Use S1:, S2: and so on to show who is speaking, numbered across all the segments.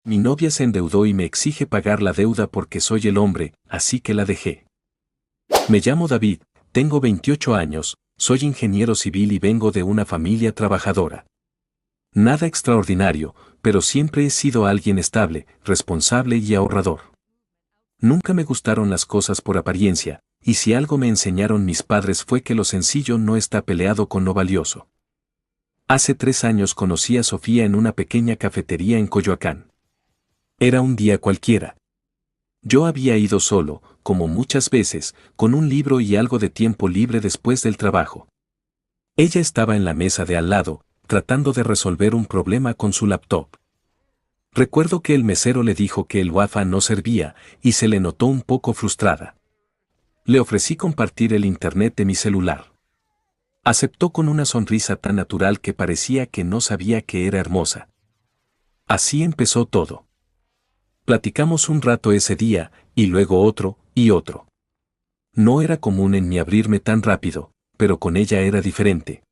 S1: Mi novia se endeudó y me exige pagar la deuda porque soy el hombre, así que la dejé. Me llamo David, tengo 28 años, soy ingeniero civil y vengo de una familia trabajadora. Nada extraordinario, pero siempre he sido alguien estable, responsable y ahorrador. Nunca me gustaron las cosas por apariencia, y si algo me enseñaron mis padres fue que lo sencillo no está peleado con lo valioso. Hace 3 años conocí a Sofía en una pequeña cafetería en Coyoacán. Era un día cualquiera. Yo había ido solo, como muchas veces, con un libro y algo de tiempo libre después del trabajo. Ella estaba en la mesa de al lado, tratando de resolver un problema con su laptop. Recuerdo que el mesero le dijo que el Wi-Fi no servía, y se le notó un poco frustrada. Le ofrecí compartir el internet de mi celular. Aceptó con una sonrisa tan natural que parecía que no sabía que era hermosa. Así empezó todo. Platicamos un rato ese día, y luego otro, y otro. No era común en mí abrirme tan rápido, pero con ella era diferente.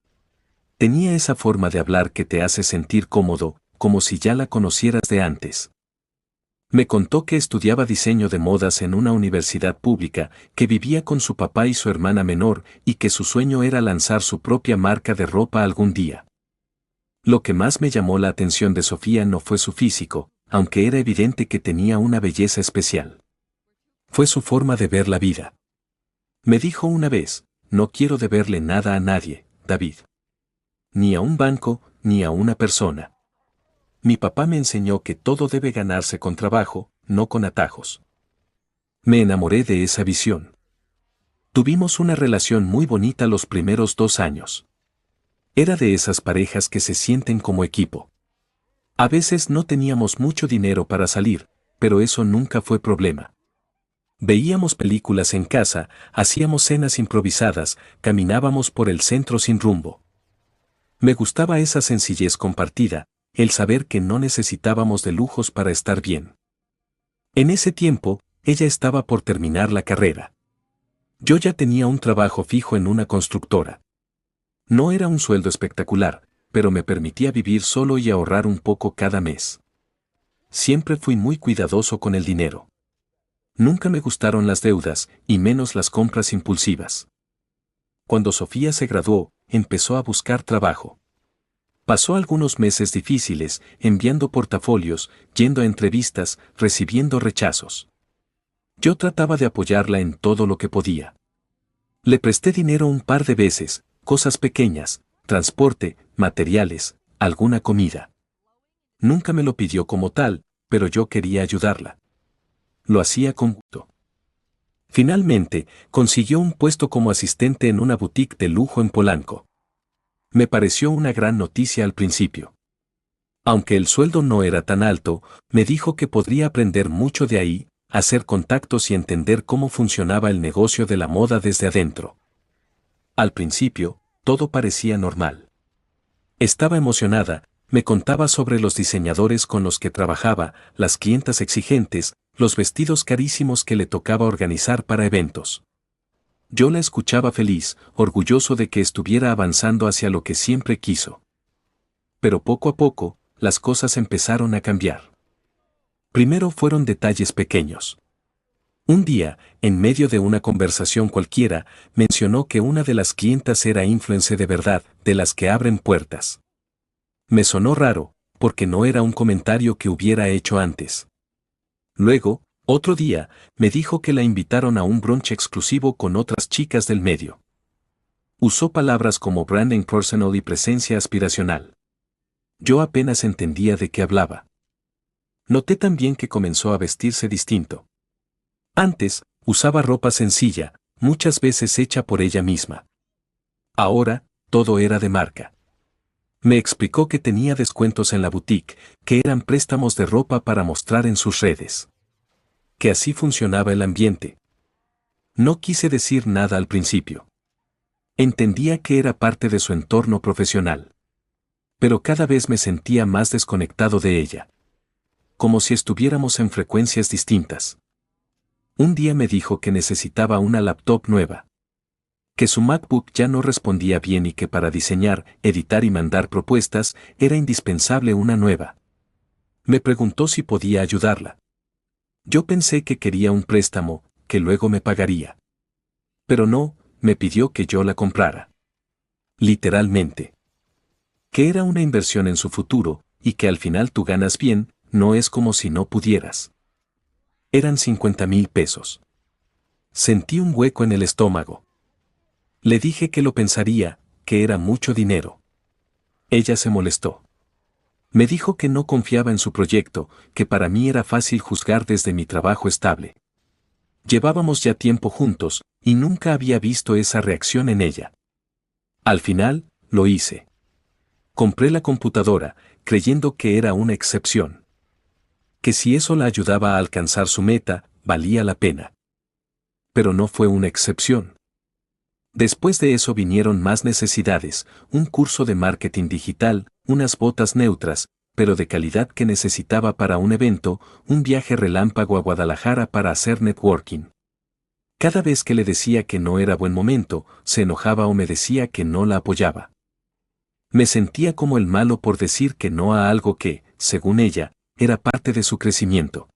S1: Tenía esa forma de hablar que te hace sentir cómodo, como si ya la conocieras de antes. Me contó que estudiaba diseño de modas en una universidad pública, que vivía con su papá y su hermana menor, y que su sueño era lanzar su propia marca de ropa algún día. Lo que más me llamó la atención de Sofía no fue su físico, aunque era evidente que tenía una belleza especial. Fue su forma de ver la vida. Me dijo una vez, no quiero deberle nada a nadie, David. Ni a un banco, ni a una persona. Mi papá me enseñó que todo debe ganarse con trabajo, no con atajos. Me enamoré de esa visión. Tuvimos una relación muy bonita los primeros 2 años. Era de esas parejas que se sienten como equipo. A veces no teníamos mucho dinero para salir, pero eso nunca fue problema. Veíamos películas en casa, hacíamos cenas improvisadas, caminábamos por el centro sin rumbo. Me gustaba esa sencillez compartida, el saber que no necesitábamos de lujos para estar bien. En ese tiempo, ella estaba por terminar la carrera. Yo ya tenía un trabajo fijo en una constructora. No era un sueldo espectacular, pero me permitía vivir solo y ahorrar un poco cada mes. Siempre fui muy cuidadoso con el dinero. Nunca me gustaron las deudas, y menos las compras impulsivas. Cuando Sofía se graduó, empezó a buscar trabajo. Pasó algunos meses difíciles, enviando portafolios, yendo a entrevistas, recibiendo rechazos. Yo trataba de apoyarla en todo lo que podía. Le presté dinero un par de veces, cosas pequeñas, transporte, materiales, alguna comida. Nunca me lo pidió como tal, pero yo quería ayudarla. Lo hacía con gusto. Finalmente, consiguió un puesto como asistente en una boutique de lujo en Polanco. Me pareció una gran noticia al principio. Aunque el sueldo no era tan alto, me dijo que podría aprender mucho de ahí, hacer contactos y entender cómo funcionaba el negocio de la moda desde adentro. Al principio, todo parecía normal. Estaba emocionada, me contaba sobre los diseñadores con los que trabajaba, las clientas exigentes, los vestidos carísimos que le tocaba organizar para eventos. Yo la escuchaba feliz, orgulloso de que estuviera avanzando hacia lo que siempre quiso. Pero poco a poco, las cosas empezaron a cambiar. Primero fueron detalles pequeños. Un día, en medio de una conversación cualquiera, mencionó que una de las clientas era influencer de verdad, de las que abren puertas. Me sonó raro, porque no era un comentario que hubiera hecho antes. Luego, otro día, me dijo que la invitaron a un brunch exclusivo con otras chicas del medio. Usó palabras como branding personal y presencia aspiracional. Yo apenas entendía de qué hablaba. Noté también que comenzó a vestirse distinto. Antes, usaba ropa sencilla, muchas veces hecha por ella misma. Ahora, todo era de marca. Me explicó que tenía descuentos en la boutique, que eran préstamos de ropa para mostrar en sus redes. Que así funcionaba el ambiente. No quise decir nada al principio. Entendía que era parte de su entorno profesional. Pero cada vez me sentía más desconectado de ella. Como si estuviéramos en frecuencias distintas. Un día me dijo que necesitaba una laptop nueva. Que su MacBook ya no respondía bien y que para diseñar, editar y mandar propuestas, era indispensable una nueva. Me preguntó si podía ayudarla. Yo pensé que quería un préstamo, que luego me pagaría. Pero no, me pidió que yo la comprara. Literalmente. Que era una inversión en su futuro, y que al final tú ganas bien, no es como si no pudieras. Eran 50,000 pesos. Sentí un hueco en el estómago. Le dije que lo pensaría, que era mucho dinero. Ella se molestó. Me dijo que no confiaba en su proyecto, que para mí era fácil juzgar desde mi trabajo estable. Llevábamos ya tiempo juntos, y nunca había visto esa reacción en ella. Al final, lo hice. Compré la computadora, creyendo que era una excepción. Que si eso la ayudaba a alcanzar su meta, valía la pena. Pero no fue una excepción. Después de eso vinieron más necesidades, un curso de marketing digital, unas botas neutras, pero de calidad que necesitaba para un evento, un viaje relámpago a Guadalajara para hacer networking. Cada vez que le decía que no era buen momento, se enojaba o me decía que no la apoyaba. Me sentía como el malo por decir que no a algo que, según ella, era parte de su crecimiento.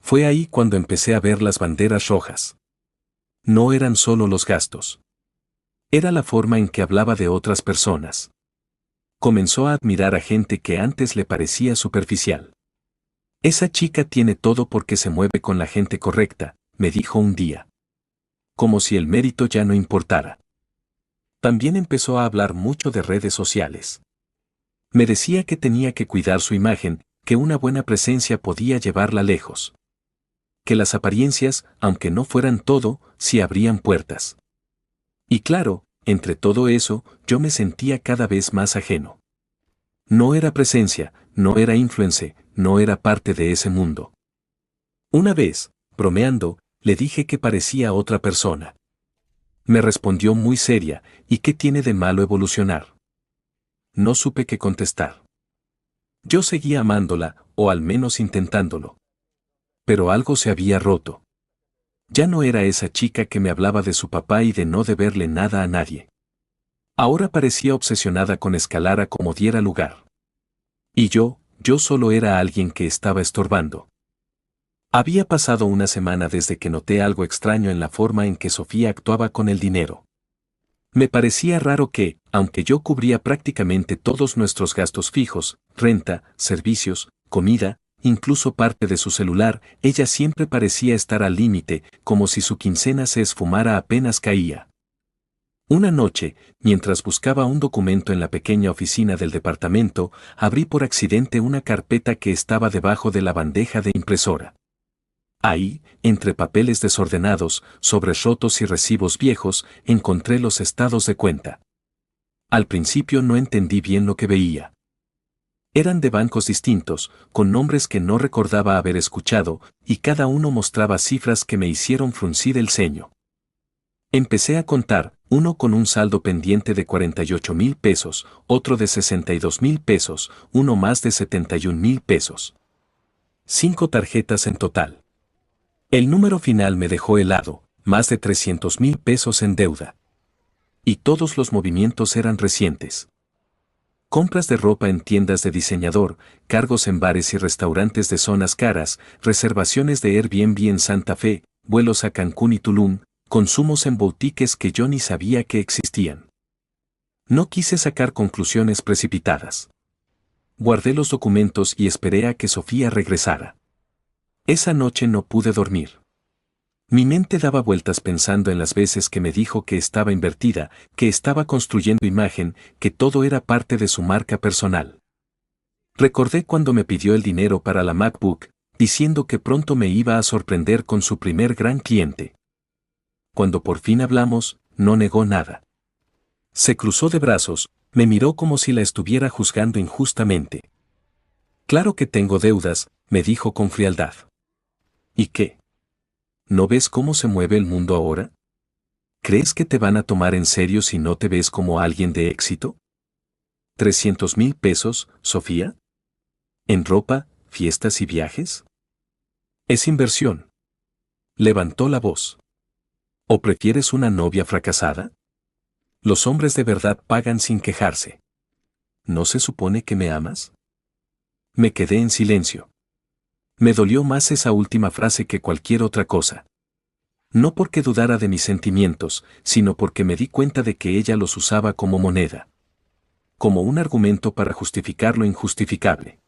S1: Fue ahí cuando empecé a ver las banderas rojas. No eran solo los gastos. Era la forma en que hablaba de otras personas. Comenzó a admirar a gente que antes le parecía superficial. Esa chica tiene todo porque se mueve con la gente correcta, me dijo un día. Como si el mérito ya no importara. También empezó a hablar mucho de redes sociales. Me decía que tenía que cuidar su imagen, que una buena presencia podía llevarla lejos. Que las apariencias, aunque no fueran todo, sí abrían puertas. Y claro, entre todo eso, yo me sentía cada vez más ajeno. No era presencia, no era influence, no era parte de ese mundo. Una vez, bromeando, le dije que parecía otra persona. Me respondió muy seria, ¿y qué tiene de malo evolucionar? No supe qué contestar. Yo seguía amándola, o al menos intentándolo. Pero algo se había roto. Ya no era esa chica que me hablaba de su papá y de no deberle nada a nadie. Ahora parecía obsesionada con escalar a como diera lugar. Y yo solo era alguien que estaba estorbando. Había pasado una semana desde que noté algo extraño en la forma en que Sofía actuaba con el dinero. Me parecía raro que, aunque yo cubría prácticamente todos nuestros gastos fijos, renta, servicios, comida, incluso parte de su celular, ella siempre parecía estar al límite, como si su quincena se esfumara apenas caía. Una noche, mientras buscaba un documento en la pequeña oficina del departamento, abrí por accidente una carpeta que estaba debajo de la bandeja de impresora. Ahí, entre papeles desordenados, sobres rotos y recibos viejos, encontré los estados de cuenta. Al principio no entendí bien lo que veía. Eran de bancos distintos, con nombres que no recordaba haber escuchado, y cada uno mostraba cifras que me hicieron fruncir el ceño. Empecé a contar, uno con un saldo pendiente de 48,000 pesos, otro de 62,000 pesos, uno más de 71,000 pesos. 5 tarjetas en total. El número final me dejó helado, más de 300,000 pesos en deuda. Y todos los movimientos eran recientes. Compras de ropa en tiendas de diseñador, cargos en bares y restaurantes de zonas caras, reservaciones de Airbnb en Santa Fe, vuelos a Cancún y Tulum, consumos en boutiques que yo ni sabía que existían. No quise sacar conclusiones precipitadas. Guardé los documentos y esperé a que Sofía regresara. Esa noche no pude dormir. Mi mente daba vueltas pensando en las veces que me dijo que estaba invertida, que estaba construyendo imagen, que todo era parte de su marca personal. Recordé cuando me pidió el dinero para la MacBook, diciendo que pronto me iba a sorprender con su primer gran cliente. Cuando por fin hablamos, no negó nada. Se cruzó de brazos, me miró como si la estuviera juzgando injustamente. Claro que tengo deudas, me dijo con frialdad. ¿Y qué? ¿No ves cómo se mueve el mundo ahora? ¿Crees que te van a tomar en serio si no te ves como alguien de éxito? 300,000 pesos, Sofía. ¿En ropa, fiestas y viajes? Es inversión. Levantó la voz. ¿O prefieres una novia fracasada? Los hombres de verdad pagan sin quejarse. ¿No se supone que me amas? Me quedé en silencio. Me dolió más esa última frase que cualquier otra cosa. No porque dudara de mis sentimientos, sino porque me di cuenta de que ella los usaba como moneda. Como un argumento para justificar lo injustificable.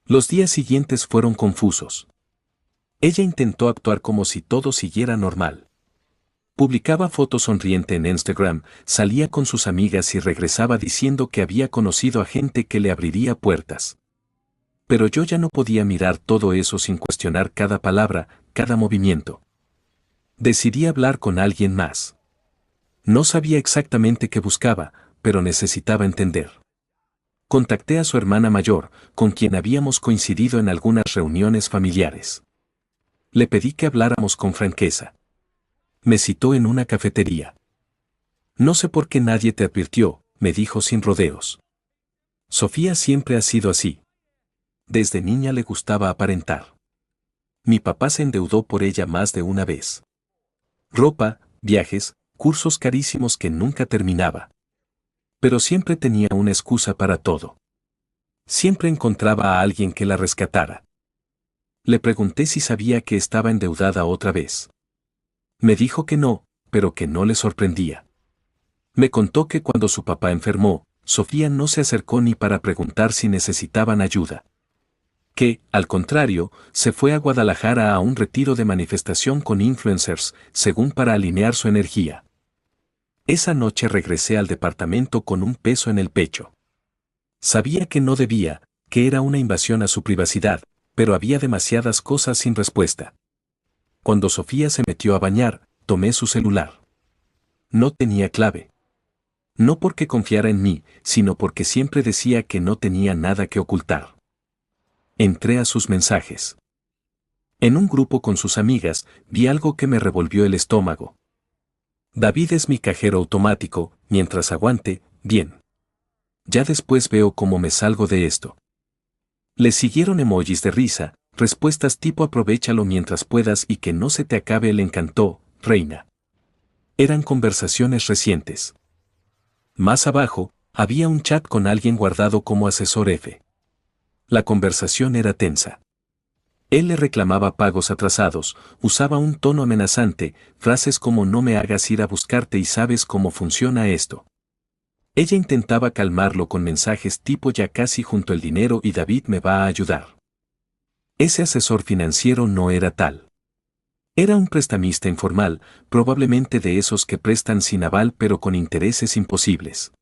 S1: Los días siguientes fueron confusos. Ella intentó actuar como si todo siguiera normal. Publicaba fotos sonriente en Instagram, salía con sus amigas y regresaba diciendo que había conocido a gente que le abriría puertas. Pero yo ya no podía mirar todo eso sin cuestionar cada palabra, cada movimiento. Decidí hablar con alguien más. No sabía exactamente qué buscaba, pero necesitaba entender. Contacté a su hermana mayor, con quien habíamos coincidido en algunas reuniones familiares. Le pedí que habláramos con franqueza. Me citó en una cafetería. No sé por qué nadie te advirtió, me dijo sin rodeos. Sofía siempre ha sido así. Desde niña le gustaba aparentar. Mi papá se endeudó por ella más de una vez. Ropa, viajes, cursos carísimos que nunca terminaba. Pero siempre tenía una excusa para todo. Siempre encontraba a alguien que la rescatara. Le pregunté si sabía que estaba endeudada otra vez. Me dijo que no, pero que no le sorprendía. Me contó que cuando su papá enfermó, Sofía no se acercó ni para preguntar si necesitaban ayuda. Que, al contrario, se fue a Guadalajara a un retiro de manifestación con influencers, según para alinear su energía. Esa noche regresé al departamento con un peso en el pecho. Sabía que no debía, que era una invasión a su privacidad, pero había demasiadas cosas sin respuesta. Cuando Sofía se metió a bañar, tomé su celular. No tenía clave. No porque confiara en mí, sino porque siempre decía que no tenía nada que ocultar. Entré a sus mensajes. En un grupo con sus amigas, vi algo que me revolvió el estómago. David es mi cajero automático, mientras aguante, bien. Ya después veo cómo me salgo de esto. Le siguieron emojis de risa, respuestas tipo aprovéchalo mientras puedas y que no se te acabe el encantó, reina. Eran conversaciones recientes. Más abajo, había un chat con alguien guardado como asesor F. La conversación era tensa. Él le reclamaba pagos atrasados, usaba un tono amenazante, frases como no me hagas ir a buscarte y sabes cómo funciona esto. Ella intentaba calmarlo con mensajes tipo ya casi junto el dinero y David me va a ayudar. Ese asesor financiero no era tal. Era un prestamista informal, probablemente de esos que prestan sin aval pero con intereses imposibles.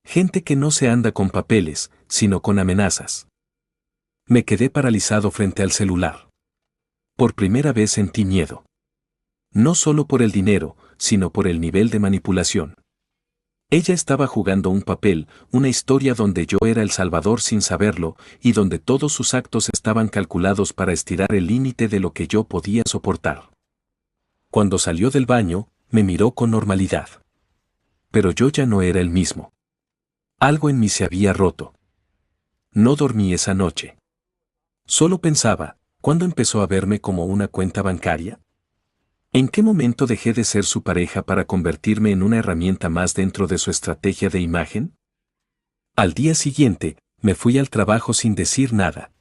S1: Gente que no se anda con papeles, sino con amenazas. Me quedé paralizado frente al celular. Por primera vez sentí miedo. No solo por el dinero, sino por el nivel de manipulación. Ella estaba jugando un papel, una historia donde yo era el salvador sin saberlo, y donde todos sus actos estaban calculados para estirar el límite de lo que yo podía soportar. Cuando salió del baño, me miró con normalidad. Pero yo ya no era el mismo. Algo en mí se había roto. No dormí esa noche. Solo pensaba, ¿cuándo empezó a verme como una cuenta bancaria? ¿En qué momento dejé de ser su pareja para convertirme en una herramienta más dentro de su estrategia de imagen? Al día siguiente, me fui al trabajo sin decir nada.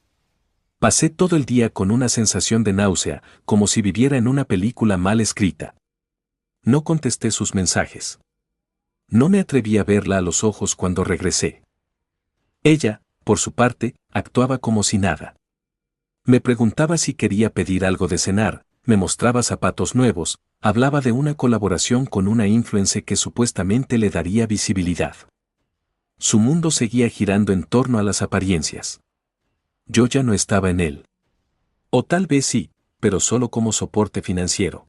S1: Pasé todo el día con una sensación de náusea, como si viviera en una película mal escrita. No contesté sus mensajes. No me atreví a verla a los ojos cuando regresé. Ella, por su parte, actuaba como si nada. Me preguntaba si quería pedir algo de cenar, me mostraba zapatos nuevos, hablaba de una colaboración con una influencer que supuestamente le daría visibilidad. Su mundo seguía girando en torno a las apariencias. Yo ya no estaba en él. O tal vez sí, pero solo como soporte financiero.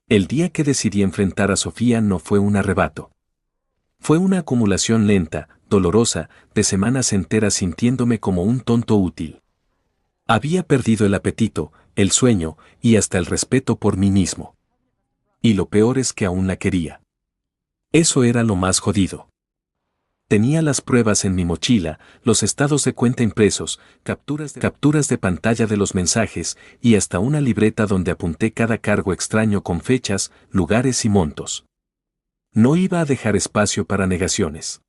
S1: El día que decidí enfrentar a Sofía no fue un arrebato. Fue una acumulación lenta, dolorosa, de semanas enteras sintiéndome como un tonto útil. Había perdido el apetito, el sueño y hasta el respeto por mí mismo. Y lo peor es que aún la quería. Eso era lo más jodido. Tenía las pruebas en mi mochila, los estados de cuenta impresos, capturas de pantalla de los mensajes y hasta una libreta donde apunté cada cargo extraño con fechas, lugares y montos. No iba a dejar espacio para negaciones.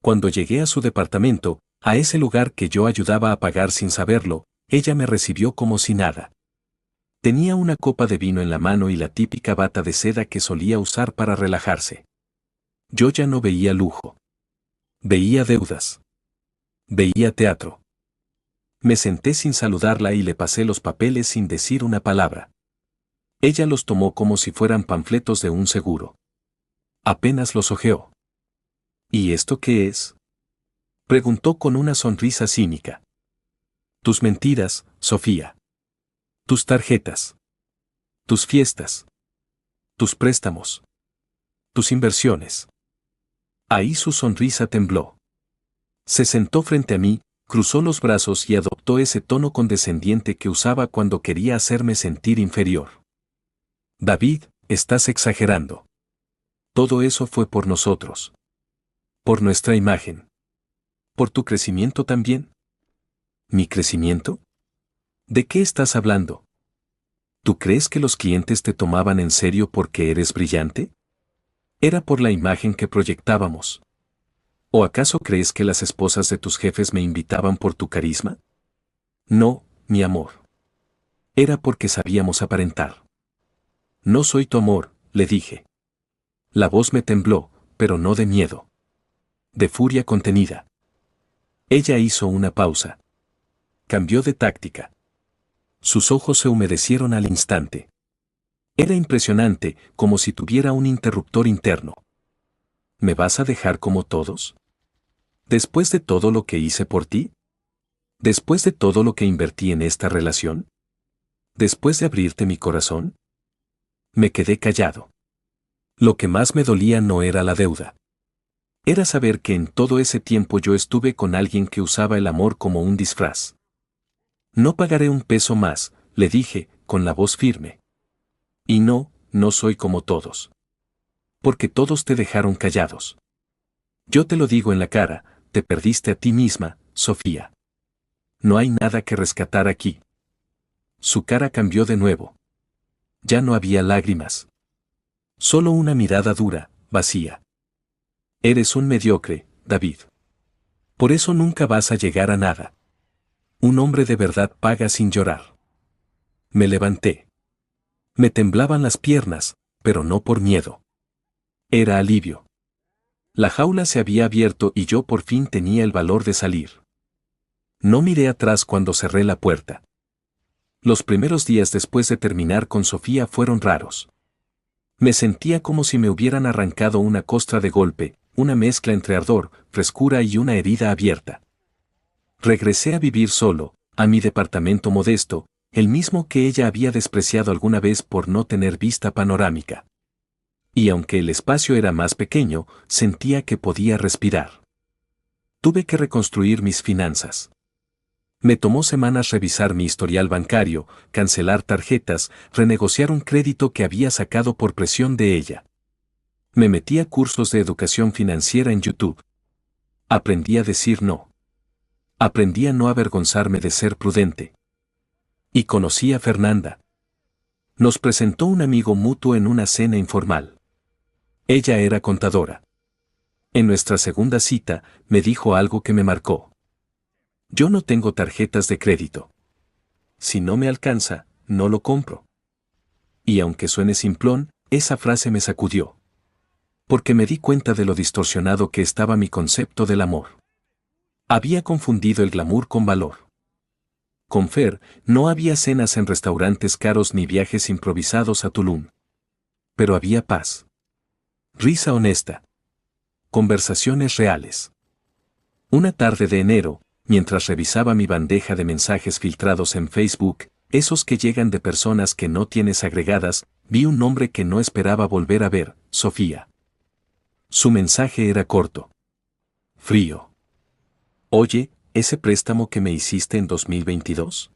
S1: Cuando llegué a su departamento, A ese lugar que yo ayudaba a pagar sin saberlo, ella me recibió como si nada. Tenía una copa de vino en la mano y la típica bata de seda que solía usar para relajarse. Yo ya no veía lujo. Veía deudas. Veía teatro. Me senté sin saludarla y le pasé los papeles sin decir una palabra. Ella los tomó como si fueran panfletos de un seguro. Apenas los hojeó. ¿Y esto qué es?, preguntó con una sonrisa cínica. Tus mentiras, Sofía. Tus tarjetas. Tus fiestas. Tus préstamos. Tus inversiones. Ahí su sonrisa tembló. Se sentó frente a mí, cruzó los brazos y adoptó ese tono condescendiente que usaba cuando quería hacerme sentir inferior. David, estás exagerando. Todo eso fue por nosotros. Por nuestra imagen. ¿Por tu crecimiento también? ¿Mi crecimiento? ¿De qué estás hablando? ¿Tú crees que los clientes te tomaban en serio porque eres brillante? Era por la imagen que proyectábamos. ¿O acaso crees que las esposas de tus jefes me invitaban por tu carisma? No, mi amor. Era porque sabíamos aparentar. No soy tu amor, le dije. La voz me tembló, pero no de miedo. De furia contenida. Ella hizo una pausa. Cambió de táctica. Sus ojos se humedecieron al instante. Era impresionante, como si tuviera un interruptor interno. ¿Me vas a dejar como todos? ¿Después de todo lo que hice por ti? ¿Después de todo lo que invertí en esta relación? ¿Después de abrirte mi corazón? Me quedé callado. Lo que más me dolía no era la deuda. Era saber que en todo ese tiempo yo estuve con alguien que usaba el amor como un disfraz. No pagaré un peso más, le dije, con la voz firme. Y no, no soy como todos. Porque todos te dejaron callados. Yo te lo digo en la cara, te perdiste a ti misma, Sofía. No hay nada que rescatar aquí. Su cara cambió de nuevo. Ya no había lágrimas. Solo una mirada dura, vacía. Eres un mediocre, David. Por eso nunca vas a llegar a nada. Un hombre de verdad paga sin llorar. Me levanté. Me temblaban las piernas, pero no por miedo. Era alivio. La jaula se había abierto y yo por fin tenía el valor de salir. No miré atrás cuando cerré la puerta. Los primeros días después de terminar con Sofía fueron raros. Me sentía como si me hubieran arrancado una costra de golpe, una mezcla entre ardor, frescura y una herida abierta. Regresé a vivir solo, a mi departamento modesto, el mismo que ella había despreciado alguna vez por no tener vista panorámica. Y aunque el espacio era más pequeño, sentía que podía respirar. Tuve que reconstruir mis finanzas. Me tomó semanas revisar mi historial bancario, cancelar tarjetas, renegociar un crédito que había sacado por presión de ella. Me metí a cursos de educación financiera en YouTube. Aprendí a decir no. Aprendí a no avergonzarme de ser prudente. Y conocí a Fernanda. Nos presentó un amigo mutuo en una cena informal. Ella era contadora. En nuestra segunda cita, me dijo algo que me marcó. Yo no tengo tarjetas de crédito. Si no me alcanza, no lo compro. Y aunque suene simplón, esa frase me sacudió. Porque me di cuenta de lo distorsionado que estaba mi concepto del amor. Había confundido el glamour con valor. Con Fer, no había cenas en restaurantes caros ni viajes improvisados a Tulum. Pero había paz. Risa honesta. Conversaciones reales. Una tarde de enero, mientras revisaba mi bandeja de mensajes filtrados en Facebook, esos que llegan de personas que no tienes agregadas, vi un nombre que no esperaba volver a ver, Sofía. Su mensaje era corto. Frío. Oye, ¿ese préstamo que me hiciste en 2022?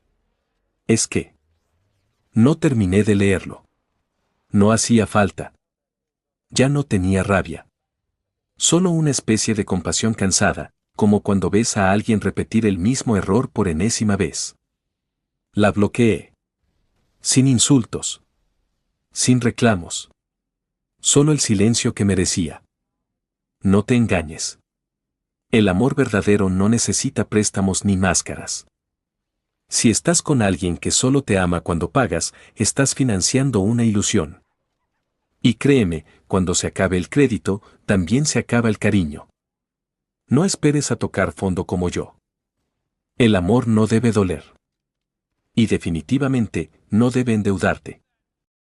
S1: Es que... No terminé de leerlo. No hacía falta. Ya no tenía rabia. Solo una especie de compasión cansada, como cuando ves a alguien repetir el mismo error por enésima vez. La bloqueé. Sin insultos. Sin reclamos. Solo el silencio que merecía. No te engañes. El amor verdadero no necesita préstamos ni máscaras. Si estás con alguien que solo te ama cuando pagas, estás financiando una ilusión. Y créeme, cuando se acabe el crédito, también se acaba el cariño. No esperes a tocar fondo como yo. El amor no debe doler. Y definitivamente, no debe endeudarte.